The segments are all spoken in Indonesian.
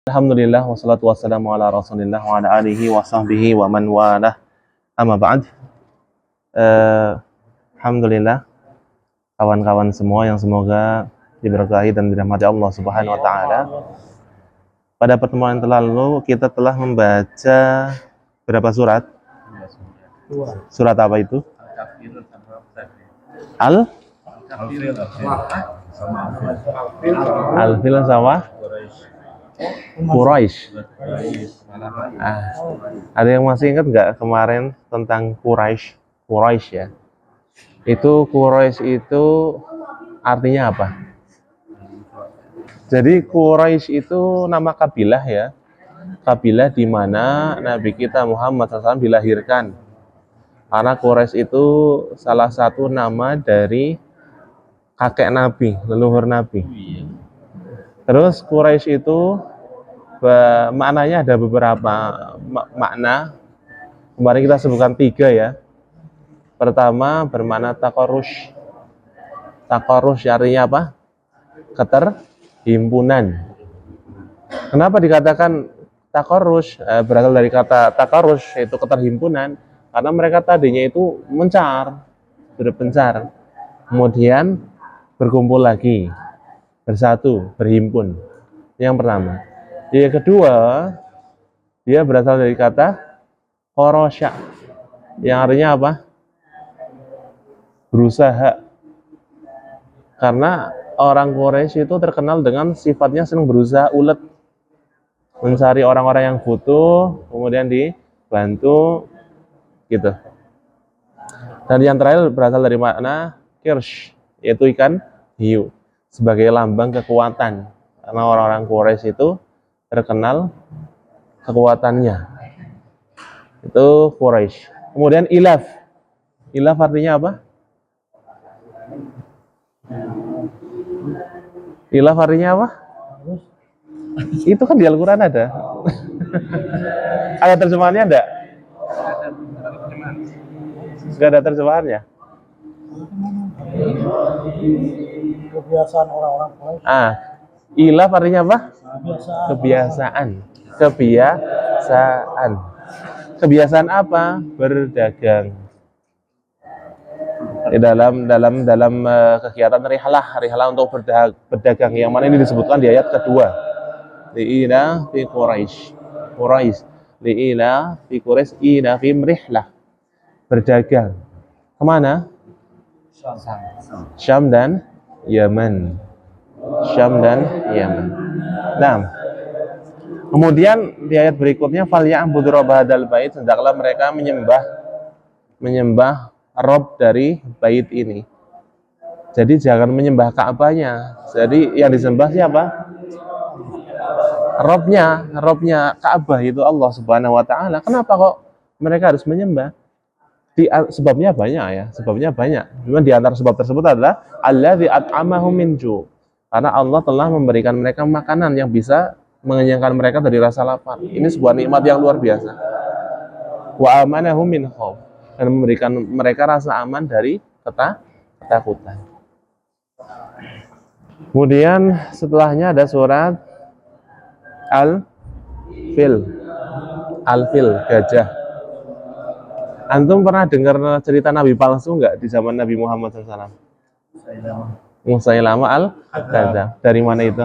Alhamdulillah wassalatu wassalamu ala Rasulillah wa ala alihi wa sahbihi wa man walah. Amma ba'd. Alhamdulillah kawan-kawan semua yang semoga diberkahi dan dirahmati Allah Subhanahu wa taala. Pada pertemuan yang lalu kita telah membaca berapa surat? Surat apa itu? Al-Fil sama Quraisy. Ada yang masih ingat nggak kemarin tentang Quraisy? Quraisy ya. Itu Quraisy itu artinya apa? Jadi Quraisy itu nama kabilah ya. Kabilah di mana Nabi kita Muhammad SAW dilahirkan. Karena Quraisy itu salah satu nama dari kakek Nabi, leluhur Nabi. Terus Quraisy itu maknanya ada beberapa makna. Kemarin kita sebutkan 3 ya. Pertama bermakna takorush. Takorush artinya apa? Keterhimpunan. Kenapa dikatakan takorush? Berasal dari kata takorush, yaitu keterhimpunan. Karena mereka tadinya itu berpencar. Kemudian berkumpul lagi. Bersatu, berhimpun. Yang pertama. Yang kedua, dia berasal dari kata korosya, yang artinya apa? Berusaha. Karena orang Quraisy itu terkenal dengan sifatnya senang berusaha ulet, mencari orang-orang yang butuh, kemudian dibantu, gitu. Dan yang terakhir berasal dari makna kirsh, yaitu ikan hiu, sebagai lambang kekuatan. Karena orang-orang Quraisy itu terkenal kekuatannya. Itu Quraisy. Kemudian ilaf. Ilaf artinya apa? Ilaf artinya apa? Itu kan di Al-Quran ada. Ada terjemahannya enggak? Enggak ada terjemahannya. Kebiasaan orang-orang Quraisy. Ilaf artinya apa? Kebiasaan. Kebiasaan apa? Berdagang. Dalam kegiatan rihlah untuk berdagang, yang mana ini disebutkan di ayat kedua. Li'ila fi Quraisy. Li'ila fi Quraisy ila fi rihlah. Berdagang. Kemana? Syam dan Yaman. Nah, kemudian di ayat berikutnya falya'budu rabb hadzal bait, hendaklah mereka menyembah Rob dari bait ini. Jadi jangan menyembah Ka'bahnya. Jadi yang disembah siapa? Robnya Ka'bah, itu Allah Subhanahu wa taala. Kenapa kok mereka harus menyembah? Sebabnya banyak ya, Cuma di antara sebab tersebut adalah alladzi at'amahum min ju'. Karena Allah telah memberikan mereka makanan yang bisa mengenyangkan mereka dari rasa lapar. Ini sebuah nikmat yang luar biasa. Wa amanahum min khauf, dan memberikan mereka rasa aman dari ketakutan. Kemudian setelahnya ada surat Al-Fil, gajah. Antum pernah dengar cerita Nabi palsu nggak di zaman Nabi Muhammad SAW? Musailamah al-Kadzdzab. Dari mana itu?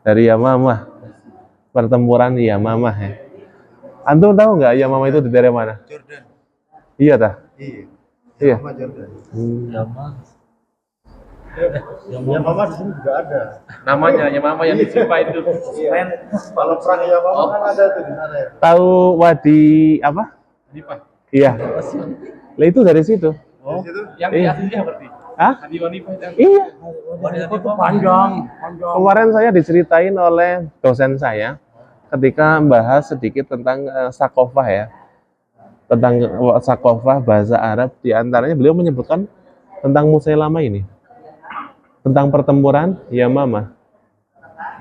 Dari Yamamah. Pertempuran Yamamah ya. Antum tahu nggak Yamamah itu dari mana? Jordan. Iya tah? Iya. Yamamah di sini juga ada. Namanya Yamamah yang disumpah itu. Kalau perang Yamamah kan ada tuh di sana ya. Tahu Wadi apa? Hanifah. Iya. Lah itu dari situ. Di situ? Yang di aslinya berarti. Hah? Hadi Hanifah yang Iya. Itu panjang. Kemarin saya diceritain oleh dosen saya ketika membahas sedikit tentang sakofah ya. Tentang sakofah bahasa Arab, di antaranya beliau menyebutkan tentang Musailamah ini. Tentang pertempuran Yamamah.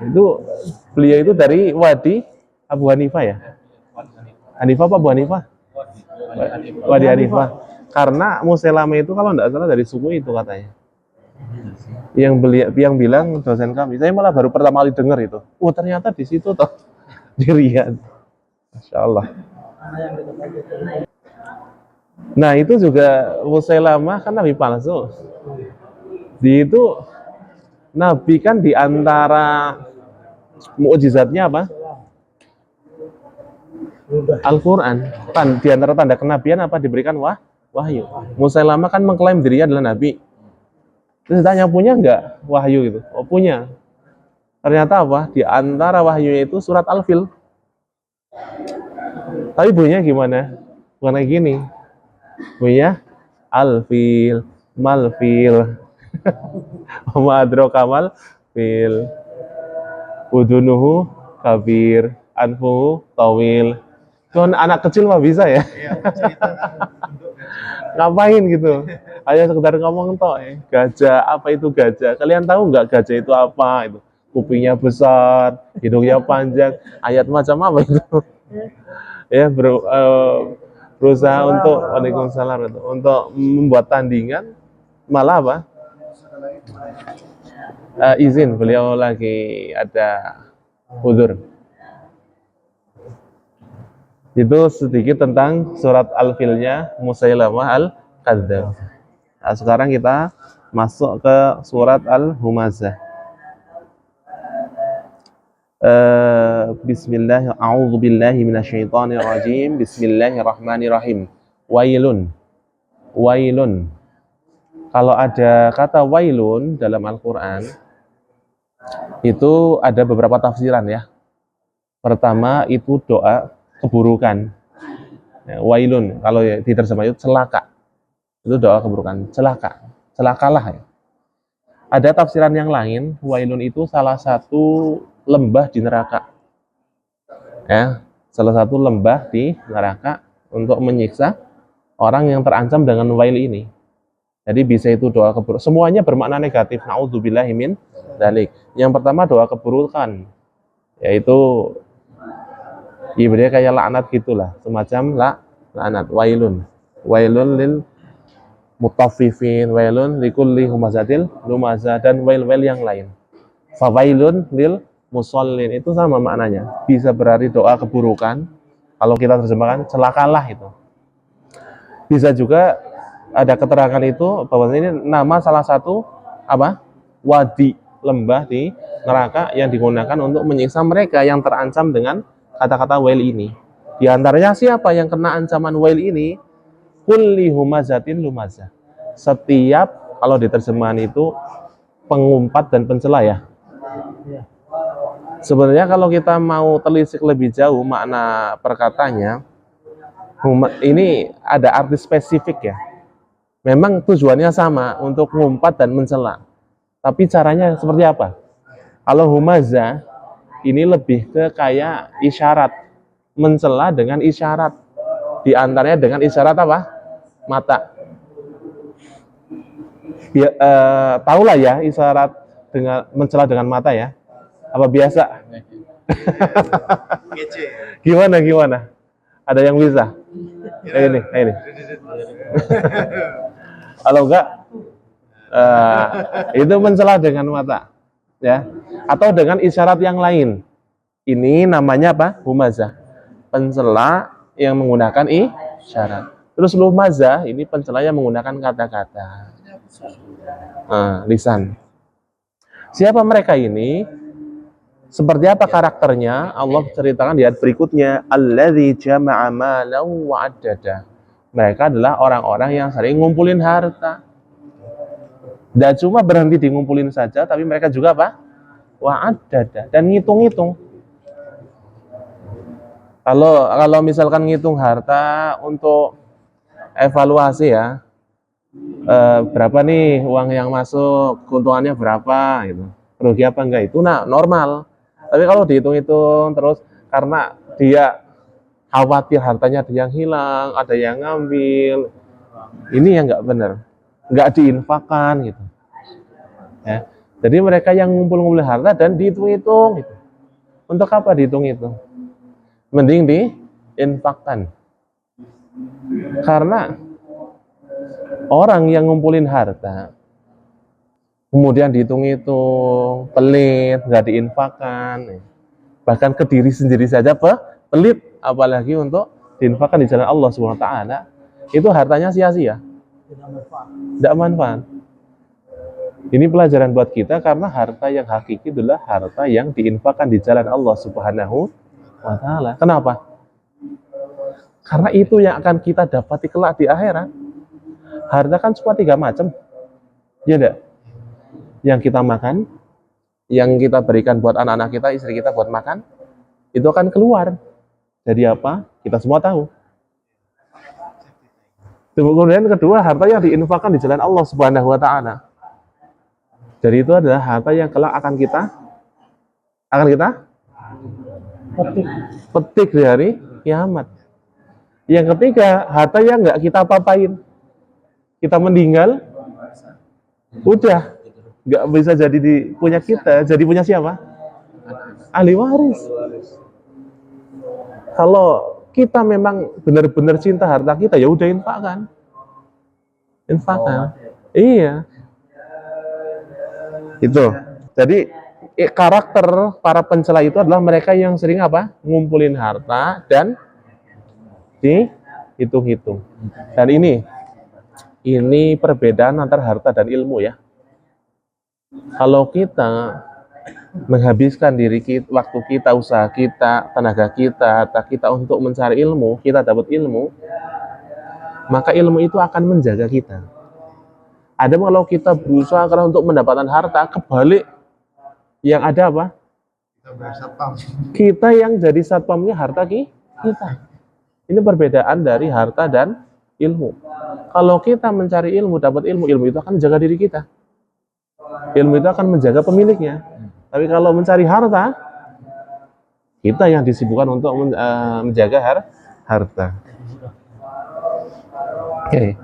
Itu beliau itu dari Wadi Abu Hanifah ya. Hanifah apa Abu Hanifah? Wadi Hanifah. Karena Musailamah itu kalau tidak salah dari suku itu katanya. Yang bilang dosen kami. Saya malah baru pertama kali dengar itu. Oh, ternyata di situ toh di Riyadh. Masya Allah. Nah, itu juga Musailamah kan nabi palsu. Di itu nabi kan di antara mukjizatnya apa? Al-Quran. Di antara tanda kenabian apa diberikan wahyu. Musailamah kan mengklaim dirinya adalah nabi. Terus ditanya punya enggak wahyu itu? Oh, punya. Ternyata apa? Di antara wahyunya itu surat Al-Fil. Tapi bunyinya gimana? Bukan kayak gini. Bunyinya Al-Fil, Mal-Fil. Wa adraka mal-fil. Udunuhu kabir, anfuhu tawil. Cuman anak kecil mah bisa ya. Ngapain gitu? Hanya sekedar ngomong toh, gajah, apa itu gajah? Kalian tahu nggak gajah itu apa? Itu kupingnya besar, hidungnya panjang. Ayat macam apa itu? Ya, berusaha untuk Waalaikumsalam untuk membuat tandingan, malah apa? Izin, beliau lagi ada udzur. Itu sedikit tentang surat Al-Filnya Musailamah Al-Kadzdzab. Nah, sekarang kita masuk ke surat Al-Humazah. Bismillahirrahmanirrahim. Bismillahirrahmanirrahim. Wailun. Wailun. Kalau ada kata wailun dalam Al-Quran, itu ada beberapa tafsiran ya. Pertama itu doa keburukan. Ya, wailun, kalau diterjemah itu celaka. Itu doa keburukan, celaka. Celakalah ya. Ada tafsiran yang lain, wailun itu salah satu lembah di neraka. Ya, salah satu lembah di neraka untuk menyiksa orang yang terancam dengan wail ini. Jadi bisa itu doa keburukan. Semuanya bermakna negatif. Na'udzubillahi min dzalik. Yang pertama doa keburukan, yaitu ibaratnya kayak laknat gitulah, semacam laknat. Wailun lil mutaffifin, wailun likulli humazatil lumazah, dan wail-wail yang lain. Fawailun lil musallin, itu sama maknanya. Bisa berarti doa keburukan. Kalau kita terjemahkan celakalah itu. Bisa juga ada keterangan itu bahwa ini nama salah satu apa? Wadi, lembah di neraka yang digunakan untuk menyiksa mereka yang terancam dengan kata-kata wail ini. Di antaranya siapa yang kena ancaman wail ini? Kulli humazatin lumazah. Setiap, kalau diterjemahan itu pengumpat dan pencela ya. Sebenarnya kalau kita mau telisik lebih jauh makna perkatanya, ini ada arti spesifik ya. Memang tujuannya sama, untuk mengumpat dan mencela. Tapi caranya seperti apa? Kalau humazah ini lebih ke kayak isyarat, mencela dengan isyarat. Di antaranya dengan isyarat apa? Mata. Ya, tahulah ya isyarat dengan mencela dengan mata ya. Apa biasa? Gimana? Ada yang bisa? Ini. Kalau enggak, itu mencela dengan mata, ya, atau dengan isyarat yang lain. Ini namanya apa? Humazah, pencela yang menggunakan isyarat. Terus lumazah, ini pencela yang menggunakan kata-kata, lisan. Siapa mereka ini? Seperti apa karakternya? Allah ceritakan di ayat berikutnya, alladzi jama'a malan wa 'addada. Mereka adalah orang-orang yang sering ngumpulin harta. Tidak cuma berhenti di ngumpulin saja, tapi mereka juga apa? Wa 'addada, dan ngitung-ngitung. Kalau misalkan ngitung harta untuk evaluasi ya, berapa nih uang yang masuk, keuntungannya berapa gitu, rugi apa enggak, itu normal. Tapi kalau dihitung-hitung terus karena dia khawatir hartanya ada yang hilang, ada yang ngambil, ini yang nggak benar, nggak diinfakkan gitu. Ya. Jadi mereka yang ngumpul-ngumpul harta dan dihitung-hitung gitu. Untuk apa dihitung-hitung? Mending diinfakkan. Karena orang yang ngumpulin harta kemudian dihitung-hitung, pelit, nggak diinfakkan, bahkan ke diri sendiri saja pelit, apalagi untuk diinfakkan di jalan Allah Subhanahu Wa Taala, itu hartanya sia-sia, tidak manfaat. Ini pelajaran buat kita karena harta yang hakiki adalah harta yang diinfakkan di jalan Allah Subhanahu Wa Taala. Kenapa? Karena itu yang akan kita dapati kelak di akhirat. Harta kan cuma 3 macam, ya enggak? Yang kita makan, yang kita berikan buat anak-anak kita, istri kita buat makan, itu akan keluar. Jadi apa? Kita semua tahu. Kemudian kedua, harta yang diinfakkan di jalan Allah Subhanahu Wa Taala. Jadi itu adalah harta yang kelak akan kita petik di hari kiamat. Yang ketiga, harta yang nggak kita apa-apain. Kita meninggal, udah nggak bisa jadi punya kita. Jadi punya siapa? Ahli waris. Kalau kita memang benar-benar cinta harta kita, ya udah infakkan. Iya. Itu. Jadi karakter para pencela itu adalah mereka yang sering apa? Ngumpulin harta dan dihitung-hitung. Dan ini perbedaan antara harta dan ilmu ya. Kalau kita menghabiskan diri kita, waktu kita, usaha kita, tenaga kita, harta kita untuk mencari ilmu, kita dapat ilmu, maka ilmu itu akan menjaga kita. Ada kalau kita berusaha karena untuk mendapatkan harta, kebalik, yang ada apa? Kita yang jadi satpamnya harta kita. Ini perbedaan dari harta dan ilmu. Kalau kita mencari ilmu, dapat ilmu, ilmu itu akan menjaga diri kita. Ilmu itu akan menjaga pemiliknya. Tapi kalau mencari harta, kita yang disibukkan untuk menjaga harta. Oke.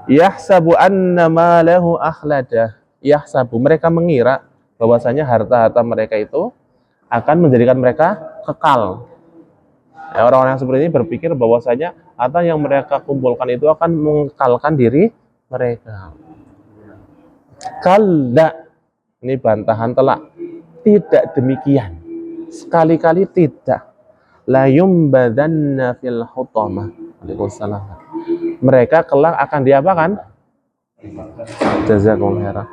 Yahsabu anna malahu akhladah. Yahsabu, mereka mengira bahwasanya harta-harta mereka itu akan menjadikan mereka kekal. Orang-orang yang seperti ini berpikir bahwasanya harta yang mereka kumpulkan itu akan mengekalkan diri mereka. Kalla, ini bantahan telak. Tidak demikian. Sekali-kali tidak. La yumbadanna fil hutamah. Waalaikumsalam. Mereka kelak akan diapakan? Jazakumullah khairan.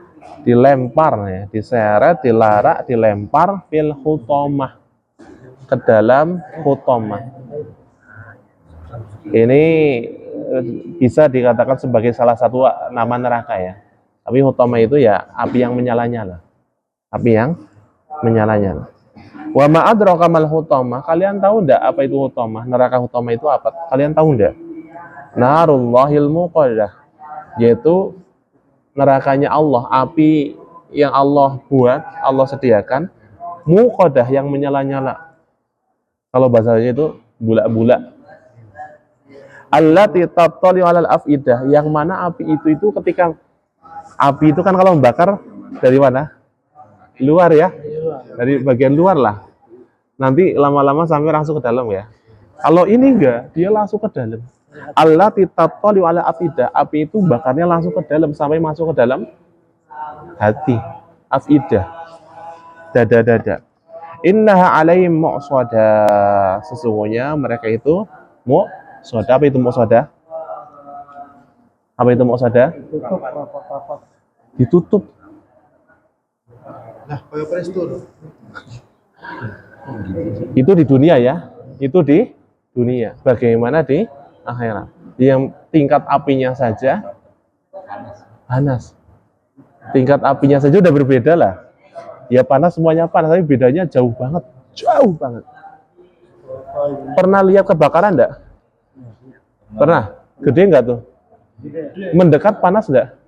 Dilempar ya, diseret, dilarak, dilempar fil hutamah, ke dalam hutamah. Ini bisa dikatakan sebagai salah satu nama neraka ya. Tapi hutamah itu ya api yang menyala-nyala. Api yang menyala-nyala. Wa ma adraka mal hutamah? Kalian tahu enggak apa itu hutamah? Neraka hutamah itu apa? Kalian tahu enggak? Narullahil muqaddah, yaitu nerakanya Allah, api yang Allah buat, Allah sediakan, muqaddah yang menyala-nyala. Kalau bahasanya itu bulak-bulak. Allati tattali 'alal afidah, yang mana api itu ketika api itu kan kalau membakar dari mana? Luar ya. Dari bagian luar lah. Nanti lama-lama sampai langsung ke dalam ya. Kalau ini enggak, dia langsung ke dalam. Allati tattali 'alal afidah, api itu bakarnya langsung ke dalam sampai masuk ke dalam hati. Afidah. Dada-dada. Innaha 'alaihim mu'sadah. Sesungguhnya mereka itu mu'sadah. Apa itu mu'sadah? Apa itu mu'sadah? Ditutup. Nah, kayak presto. Itu di dunia ya. Itu di dunia. Bagaimana di akhirat? Yang tingkat apinya saja panas. Tingkat apinya saja udah berbeda lah. Ya panas, semuanya panas, tapi bedanya jauh banget. Jauh banget. Pernah lihat kebakaran enggak? Pernah? Gede enggak tuh? Mendekat panas enggak?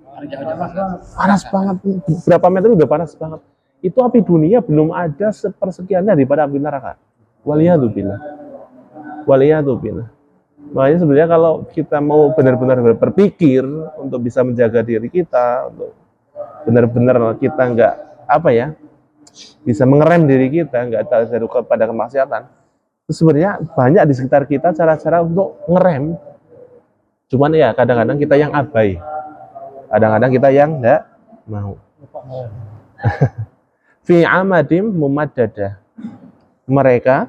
Panas banget. Berapa meter udah panas banget. Itu api dunia belum ada sepersekiannya daripada api neraka. Waliyadzubillah. Waliyadzubillah. Makanya sebenarnya kalau kita mau benar-benar berpikir untuk bisa menjaga diri kita, untuk benar-benar kita enggak bisa mengerem diri kita, enggak terjatuh kepada kemaksiatan. Itu sebenarnya banyak di sekitar kita cara-cara untuk ngerem. Cuman ya kadang-kadang kita yang abai. Kadang-kadang kita yang enggak mau. Fi amadim mumaddadah. Mereka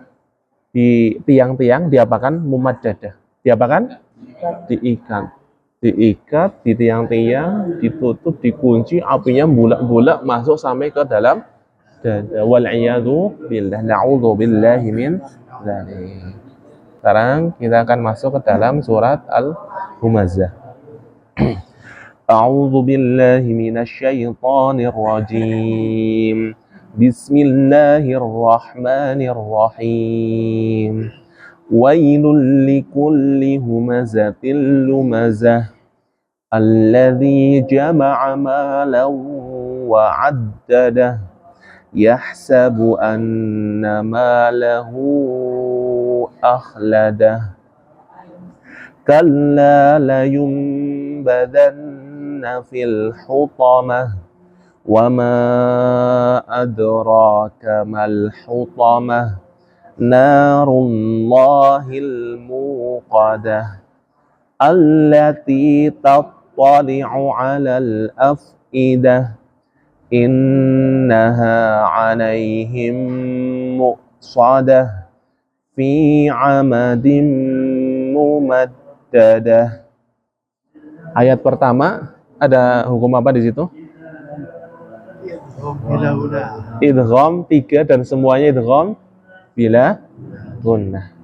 di tiang-tiang diapakan mumaddadah. Diapakan? Diikat. Diikat di tiang-tiang, ditutup, dikunci, apinya bulat-bulat masuk sampai ke dalam dada. Wal'iyadu billah. Na'udzu billahi min dzalik. Sekarang kita akan masuk ke dalam surat Al-Humazah. A'udzu billahi minasyaitonir rajim. Bismillahirrahmanirrahim. Wailul likulli humazatil lumazah alladzi jama'a malan wa 'addadah yahsabu anna malahu akhladah kalla layunbadanna fil hutamah wa ma adraka mal hutamah narullahil muqadah allati tattali'u 'alal afidah innaha 'alaihim muqsadah fi 'amadin mumaddadah. Ayat pertama ada hukum apa di situ? Idgham 3 dan semuanya idgham bila gunnah.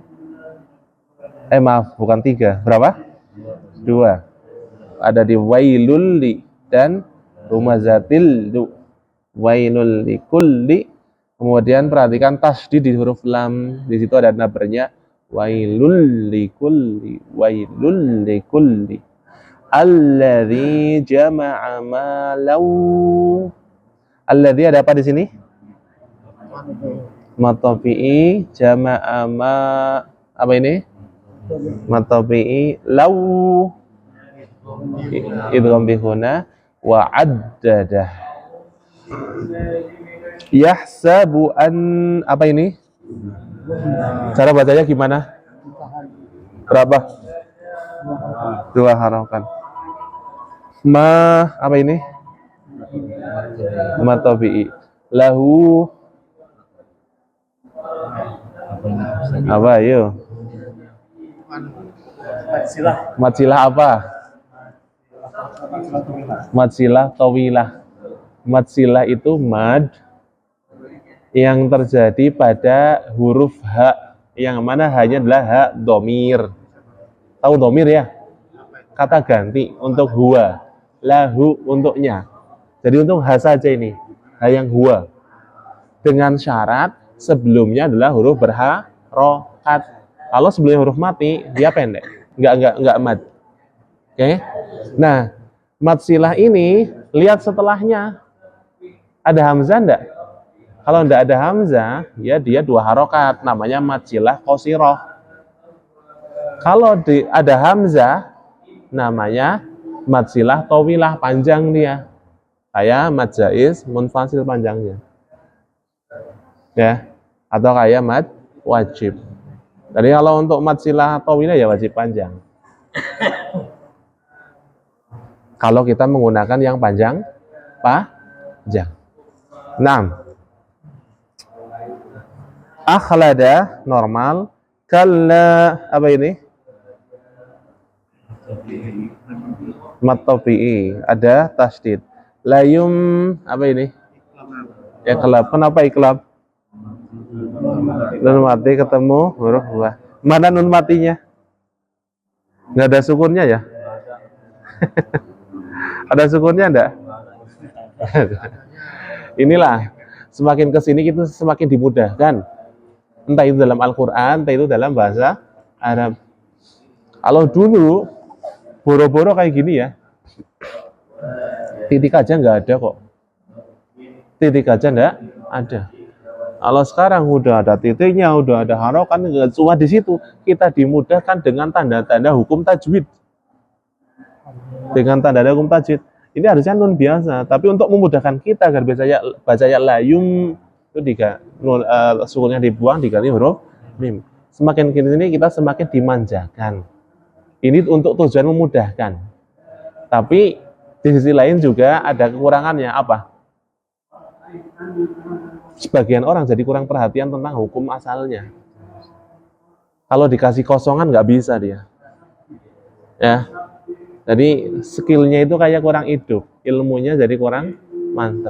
Maaf, bukan 3. Berapa? 2. Ada di wailul li dan humazatil lu. Wailul li kulli. Kemudian perhatikan tasydid di huruf lam. Di situ ada nabernya wailul li kulli. Wailul li kulli. Alladzi jama'a malau. Alladzi ada apa di sini? Matafi'i jama'a ma apa ini? Matafi'i lau idgham bihuna wa 'addadah. Yahsabu an apa ini? Cara bacanya gimana? Berapa? 2 harokat. Ma apa ini? Matafi'i lahu apa ayo? Matsilah apa? Matsilah tawilah. Matsilah itu mad yang terjadi pada huruf ha, yang mana hanya adalah ha domir. Tahu domir ya? Kata ganti untuk huwa, lahu untuknya. Jadi untuk ha saja ini, ha yang huwa. Dengan syarat sebelumnya adalah huruf berharokat. Kalau sebelumnya huruf mati, dia pendek, enggak mad. Oke? Nah, mad silah ini lihat setelahnya ada hamzah enggak? Kalau enggak ada hamzah, ya dia 2 harokat, namanya mad silah qasirah. Kalau ada hamzah, namanya mad silah tawilah, panjang dia. Kayak mad jaiz munfasil panjangnya. Ya, atau kayak mad wajib. Jadi kalau untuk mad silah tawilah ya wajib panjang. Kalau kita menggunakan yang panjang, panjang. 6. Akhlada normal, kalla apa ini? Mad tabi'i ada tasydid. Layum apa ini? Iqlab. Kenapa iqlab? Nun mati ketemu huruf buah. Mana nun matinya? Nggak ada sukunnya ya? Ada sukunnya enggak? Inilah, semakin kesini kita semakin dimudahkan. Entah itu dalam Al-Quran, entah itu dalam bahasa Arab. Kalau dulu boro-boro kayak gini ya, titik aja nggak ada kok. Titik aja nggak ada. Kalau sekarang udah ada titiknya, udah ada harokan, nggak cuma di situ. Kita dimudahkan dengan tanda-tanda hukum tajwid. Dengan tanda-tanda hukum tajwid. Ini harusnya nun biasa, tapi untuk memudahkan kita agar bacanya layum itu sukunnya dibuang diganti huruf mim. Semakin kini kita semakin dimanjakan. Ini untuk tujuan memudahkan. Tapi di sisi lain juga ada kekurangannya apa? sebagian orang jadi kurang perhatian tentang hukum asalnya. Kalau dikasih kosongan nggak bisa dia. Ya, jadi skillnya itu kayak kurang hidup, ilmunya jadi kurang mantep.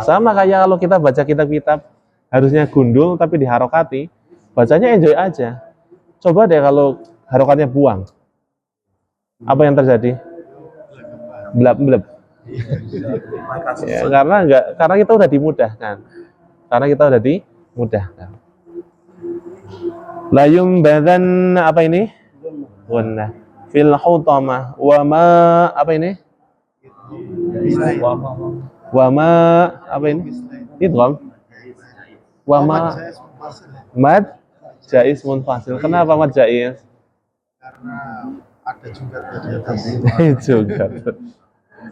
Sama kayak kalau kita baca kitab-kitab, harusnya gundul tapi diharokati, bacanya enjoy aja. Coba deh kalau harokatnya buang, apa yang terjadi? Blab-blab. Ya, karena kita udah dimudahkan. Karena kita udah dimudahkan. Layum badan apa ini? Gunnah. Fil hutamah wa ma apa ini? Wa ma apa ini? Idgham. Wa ma mad jaiz munfasil. Kenapa mad jaiz? Karena ada juga di atas. Juga.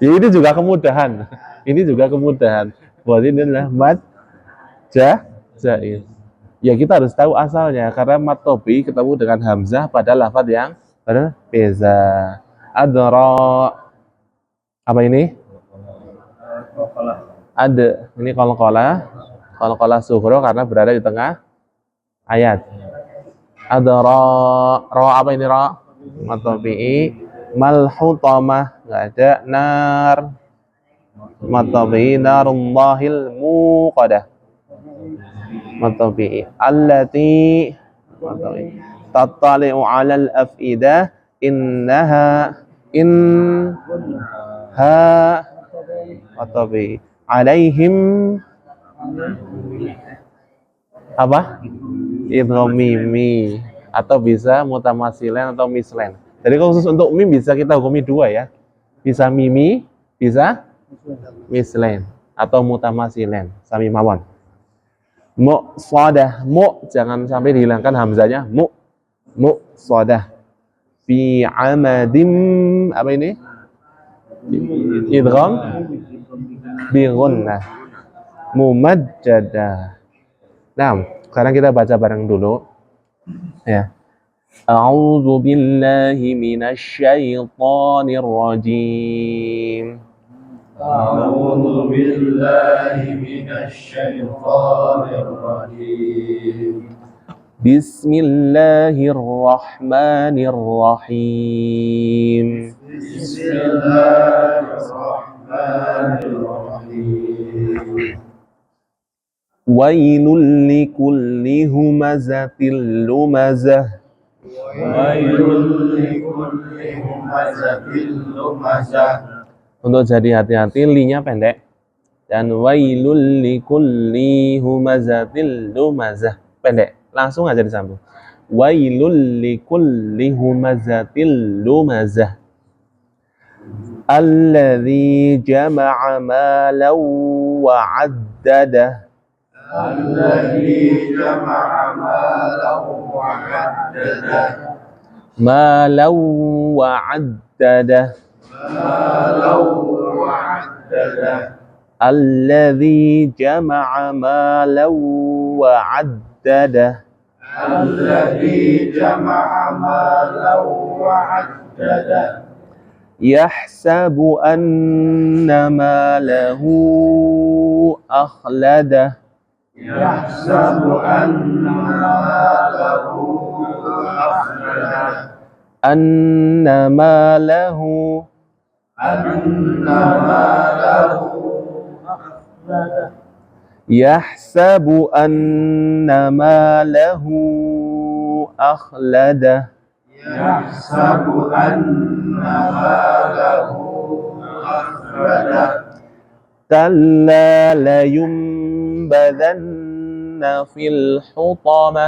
Ya, ini juga kemudahan. Ini juga kemudahan. Buat ini adalah mad jaiz. Ya kita harus tahu asalnya karena mad tobi ketemu dengan hamzah pada lafaz yang berbeza. Adra apa ini? Ada. Ini qalqalah sughra karena berada di tengah ayat. Adra ra apa ini ra? Mad tobi malhutamah enggak ada nar. Mad tobi narullahil muqadah. Matabi'i allati tattali'u 'alal af'idah innaha matabi'i 'alaihim apa? Idgham mimi atau bisa mutamasilan atau mislen. Jadi khusus untuk mim bisa kita hukumi dua ya. Bisa mimi, bisa mislen atau mutamasilan, sami mawon. Muqsadah, jangan sampai dihilangkan hamzanya. Muqsadah fi amadim apa ini? Idgham bi gunnah mumaddadah. Nah, sekarang kita baca bareng dulu ya. A'udzu billahi minasy syaithanir rajim. أعوذ بالله من الشيطان الرجيم بسم الله الرحمن الرحيم بسم الله الرحمن الرحيم ويل لكل همزة لمزة ويل لكل همزة لمزة. Untuk jadi hati-hati, linya pendek. Dan wailul likulli humazatil lumazah. Pendek. Langsung aja disambung. Wailul likulli humazatil lumazah. Alladzi jama'a malan wa 'addadah. الذي جمع مالا وعدده مالا وعدده مالا وعدده الذي جمع مالا وعدده الذي جمع مالا وعدده يحسب أن ماله أخلده يحسب أن ماله أخلده أن ماله أن ماله أخلده يحسب أن ماله أخلده يحسب أن ماله أخلده كلا لينبذن في الحطمة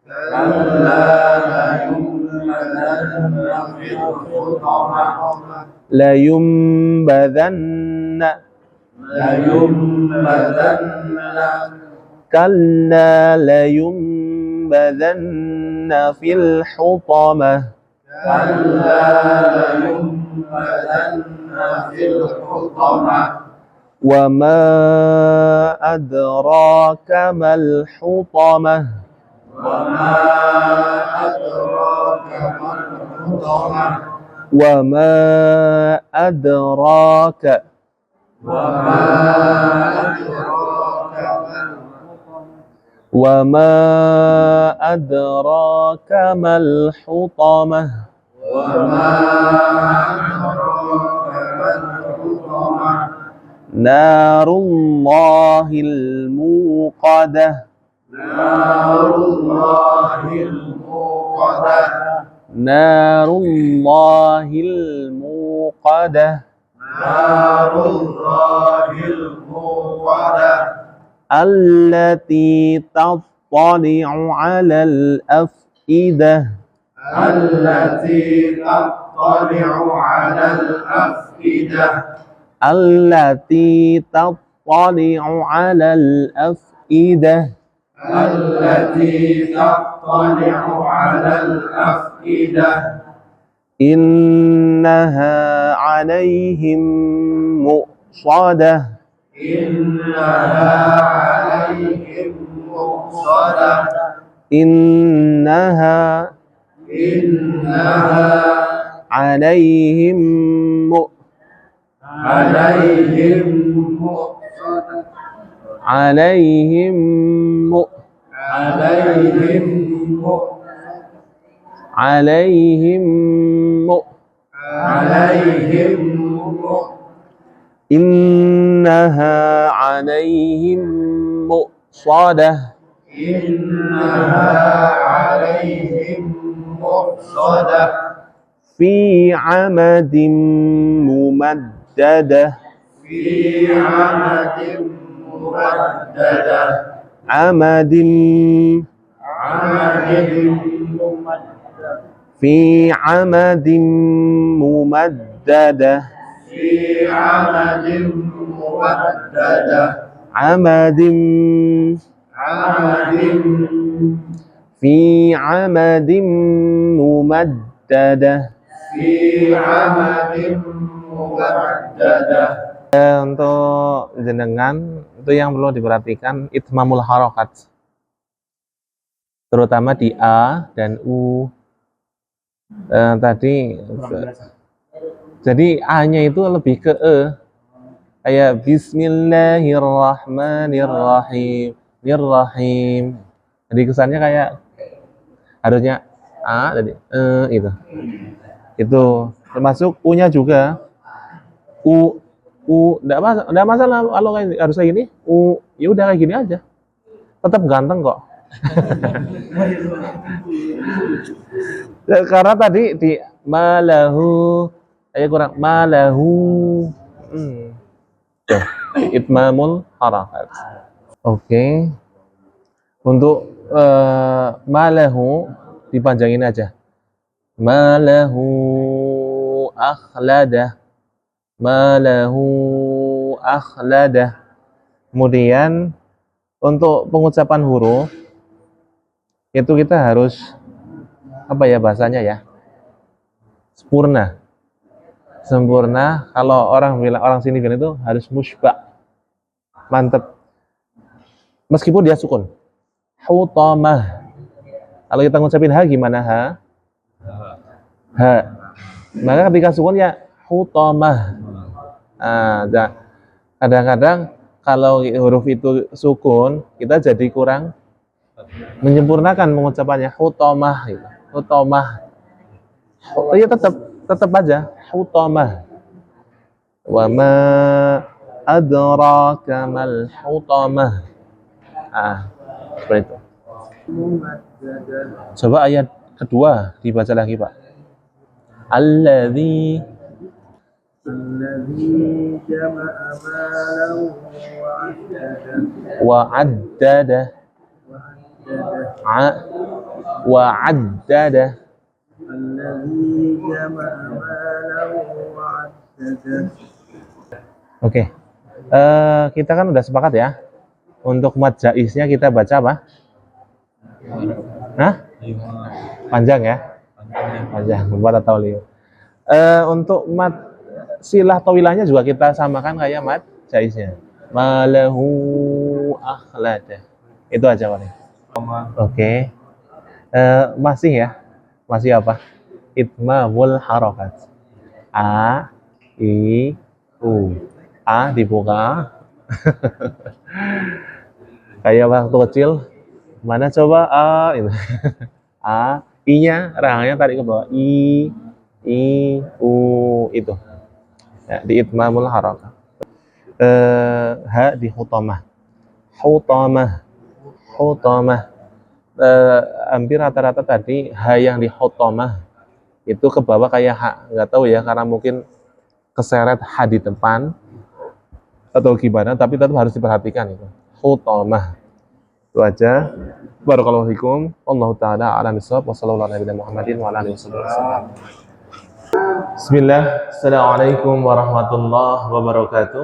كلا لينبذن في الحطمة لينبذن لينبذن كلا لينبذن في الحطمة كلا لينبذن في الحطمة وما أدراك ما الحطمة وما أدراك ما الحطمة وما أدراك وما أدراك ما الحطمة نار الله الموقدة نار الله الموقدة التي تطلع على الأفئدة التي تطلع على الأفئدة إنها عليهم مؤصدة إنها عليهم عليهم عليهم إنها عليهم مؤصدة في عمد ممددة عمد في عمد ممددة عمد في عمد ممددة Untuk jenengan itu yang perlu diperhatikan itmamul harokat, terutama di A dan U. Tadi jadi A-nya itu lebih ke E, kayak Bismillahirrahmanirrahim Nirrahim. Jadi kesannya kayak harusnya A tadi itu termasuk U-nya juga. Enggak masalah kalau harus kayak gini. Ya udah kayak gini aja, tetap ganteng kok. Karena tadi di malahu kurang malahu. Itmamul harakat. Oke. Untuk malahu dipanjangin aja. Malahu akhladah. Malahu akhladah. Kemudian untuk pengucapan huruf itu kita harus apa ya bahasanya ya? Sempurna. Kalau orang sini bilang itu harus musyba. Mantep. Meskipun dia sukun. Hutamah. Kalau kita ngucapin ha gimana ha? Ha. Maka ketika sukun ya hutamah. Kadang-kadang kalau huruf itu sukun, kita jadi kurang menyempurnakan mengucapannya hutamah gitu. Hutamah. Ya tetap aja hutamah. Wa ma adraka mal hutamah. Seperti itu. Coba ayat kedua dibaca lagi, Pak. Alladzi jama'a malahu wa 'addada wa 'addada. Oke. Kita kan udah sepakat ya. Untuk mad jaiznya kita baca apa? Panjang ya? Panjang, 4 atau 5. Untuk mad silah tawilahnya juga kita samakan kayak mad jaiznya. Malahu akhlada. Itu aja paling. Oke. Masih apa? Itmamul harokat. A, I, U. A dibuka. Kayak waktu kecil. Mana coba A? Gitu. A, I-nya, rahangnya tarik ke bawah. I, U, itu. Ya, di itmamul harakah. Ha di hutamah. Hutamah. Hutamah. Hampir rata-rata tadi ha yang di hutamah itu ke bawah kayak ha. Nggak tahu ya, karena mungkin keseret ha di depan atau gimana, tapi tetap harus diperhatikan itu. Hutamah. Itu aja. Barakallahu fikum. Allahu taala a'lam bissawab. Wassallallahu ala nabiyina Muhammadin wa ala alihi wasallam. Bismillah. Assalamualaikum warahmatullahi wabarakatuh.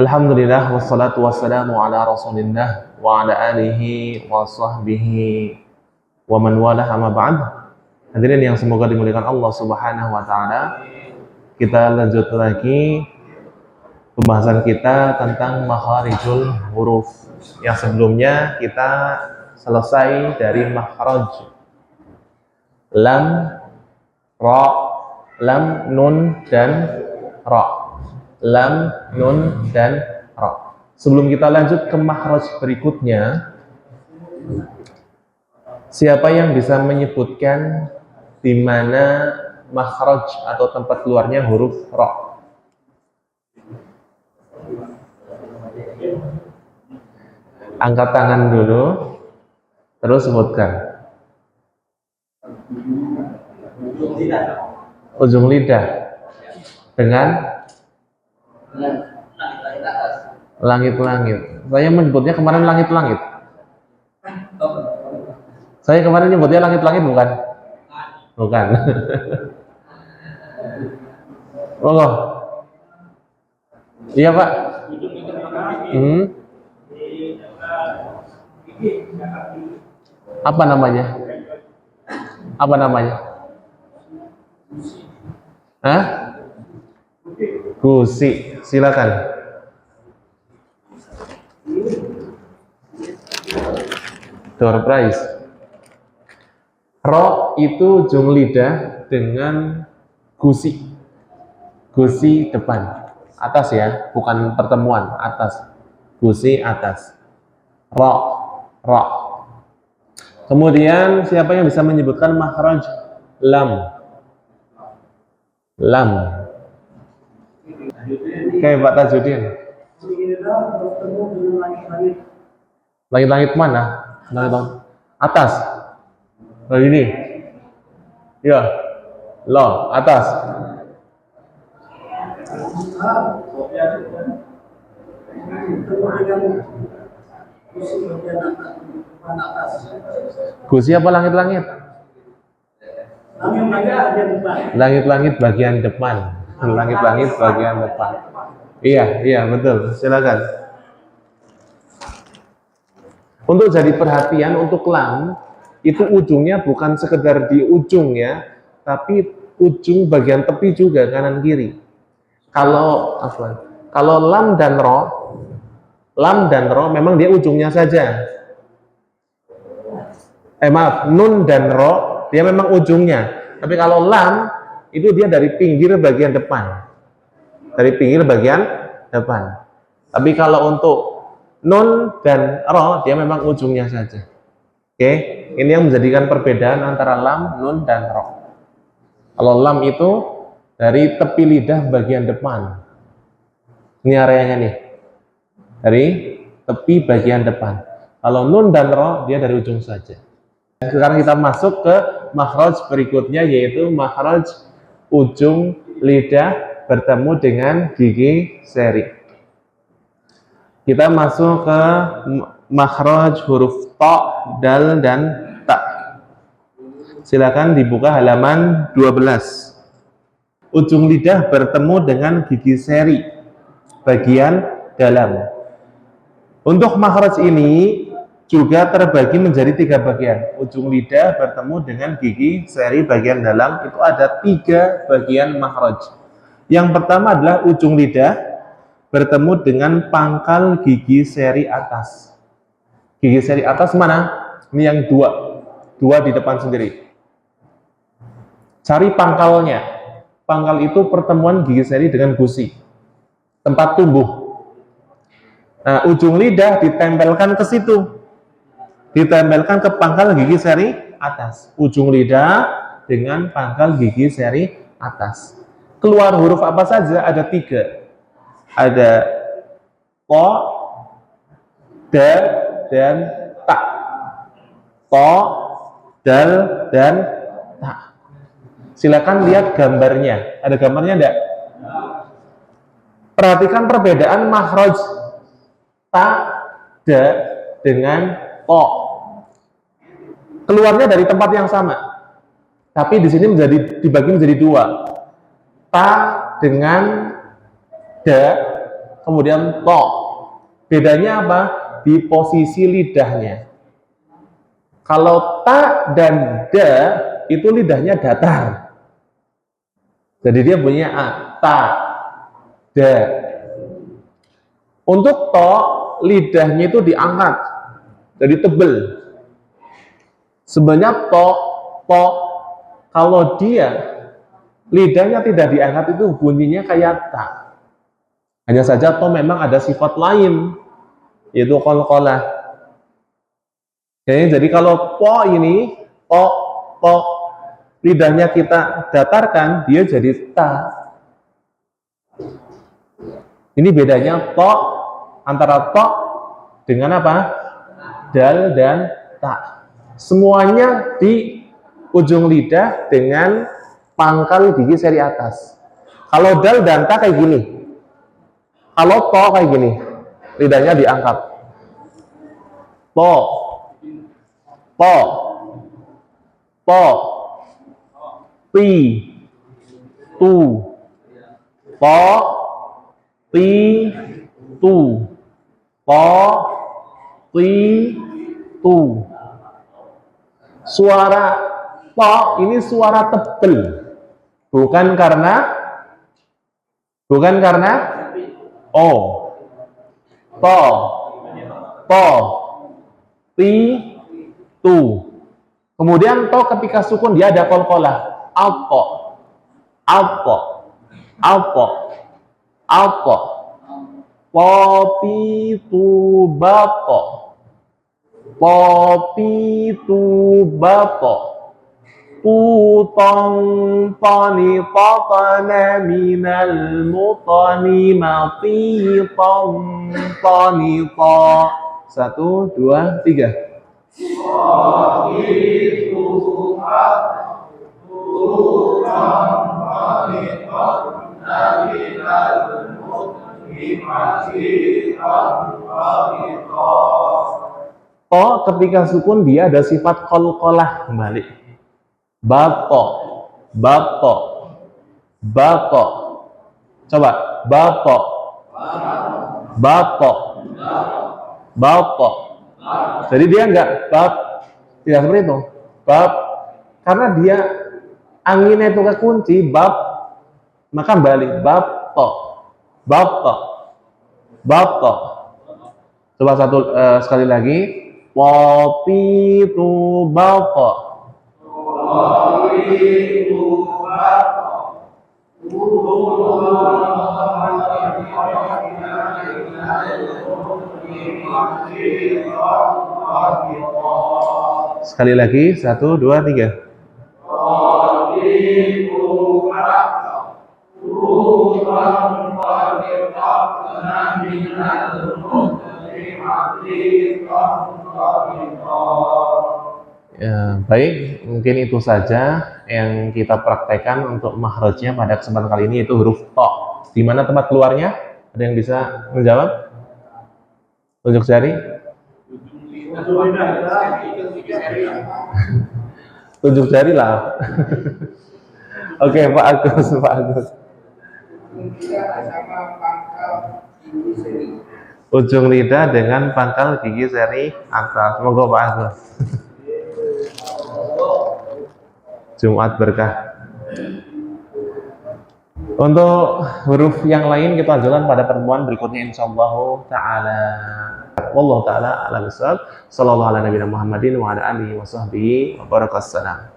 Alhamdulillah wassalatu wassalamu ala Rasulillah wa ala alihi wa sahbihi wa man walah, amma ba'd. Hadirin yang semoga dimuliakan Allah Subhanahu wa taala. Kita lanjut lagi pembahasan kita tentang makharijul huruf. Yang sebelumnya kita selesai dari makhraj lam, ra, lam, nun dan ra. Lam, nun dan ra. Sebelum kita lanjut ke makhraj berikutnya, siapa yang bisa menyebutkan di mana makhraj atau tempat keluarnya huruf ra? Angkat tangan dulu, terus sebutkan. Ujung lidah dengan langit-langit. Saya menyebutnya kemarin langit-langit. Saya kemarin menyebutnya langit-langit bukan? Bukan. Oh, iya Pak. Apa namanya? Apa namanya? Hah? Gusi. Silakan. Door prize. Ro itu ujung lidah dengan gusi. Gusi depan. Atas ya, bukan pertemuan, atas. Gusi atas. Ro. Ro. Kemudian siapa yang bisa menyebutkan makhraj lam? Lam. Kayak Pak Tajudin. Langit-langit mana? Langit atas. Oh ini. Ya. Lo, atas. Gusi apa langit-langit? Langit-langit bagian depan. Langit-langit bagian depan. Iya, betul. Silakan. Untuk jadi perhatian untuk lam, itu ujungnya bukan sekedar di ujung ya, tapi ujung bagian tepi juga kanan kiri. Kalau lam dan ro memang dia ujungnya saja. Nun dan ro dia memang ujungnya. Tapi kalau lam itu dia dari pinggir bagian depan. Dari pinggir bagian depan. Tapi kalau untuk nun dan ro dia memang ujungnya saja. Oke, ini yang menjadikan perbedaan antara lam, nun dan ro. Kalau lam itu dari tepi lidah bagian depan. Ini areanya nih. Dari tepi bagian depan. Kalau nun dan ro dia dari ujung saja. Sekarang kita masuk ke makhraj berikutnya, yaitu makhraj ujung lidah bertemu dengan gigi seri. Kita masuk ke makhraj huruf ta, dal, dan ta. Silakan dibuka halaman 12. Ujung lidah bertemu dengan gigi seri bagian dalam. Untuk makhraj ini juga terbagi menjadi 3 bagian. Ujung lidah bertemu dengan gigi seri bagian dalam, itu ada 3 bagian makhraj. Yang pertama adalah ujung lidah bertemu dengan pangkal gigi seri atas. Gigi seri atas mana? Ini yang 2 di depan sendiri. Cari pangkalnya. Pangkal itu pertemuan gigi seri dengan gusi, tempat tumbuh. Nah, ujung lidah ditempelkan ke situ, ditempelkan ke pangkal gigi seri atas. Ujung lidah dengan pangkal gigi seri atas. Keluar huruf apa saja? Ada 3. Ada po, da, dan ta. Po, dal, dan ta. Silakan lihat gambarnya. Ada gambarnya enggak? Perhatikan perbedaan makhraj ta, da dengan po. Keluarnya dari tempat yang sama, tapi di sini dibagi menjadi 2. Ta dengan da, kemudian to. Bedanya apa? Di posisi lidahnya. Kalau ta dan da itu lidahnya datar, jadi dia bunyinya a, ta, da. Untuk to, lidahnya itu diangkat, jadi tebel. Sebenarnya to, kalau dia lidahnya tidak diangkat itu bunyinya kayak ta. Hanya saja to memang ada sifat lain, yaitu qalqalah. Jadi kalau po ini, po, lidahnya kita datarkan, dia jadi ta. Ini bedanya to antara to dengan apa? Dal dan ta. Semuanya di ujung lidah dengan pangkal gigi seri atas. Kalau dal dan ta kayak gini. Kalau to kayak gini. Lidahnya diangkat. To. Po. Po. Ti. Tu. Po. Ti. Tu. Po. Ti. Tu. Suara po ini suara tebel. Bukan karena o. To. Po. Ti. Tu. Kemudian to ketika sukun dia ada qalqalah. Alpo. Alpo. Alpo. Alpo. Popi tu bapo. Popi tu bapo. Putong tani tatana minal mutani mati tong tani ta. 1, 2, 3. To ketika sukun dia ada sifat qalqalah kembali. Bato, bato, bato. Coba, bato, bato, bato. Jadi dia enggak bab, tidak seperti itu. Bab, karena dia anginnya itu kekunci bab, maka balik bato, bato, bato. Coba sekali lagi. Popi tu bato. Sekali lagi, 1, 2, 3. Ya, baik, mungkin itu saja yang kita praktekkan untuk makhrajnya pada kesempatan kali ini, yaitu huruf to. Di mana tempat keluarnya? Ada yang bisa menjawab? Tunjuk jari. Tunjuk jari lah. Oke, Pak Agus, Pak Agus. Ujung lidah dengan pangkal gigi seri atas. Semoga Pak Agus. Jumat berkah. Untuk huruf yang lain kita lanjutkan pada pertemuan berikutnya insyaallah taala. Wallahu taala a'lam bishawab. Shallallahu ala nabiyina Muhammadin wa ala alihi wa sahbihi wa barakallahu.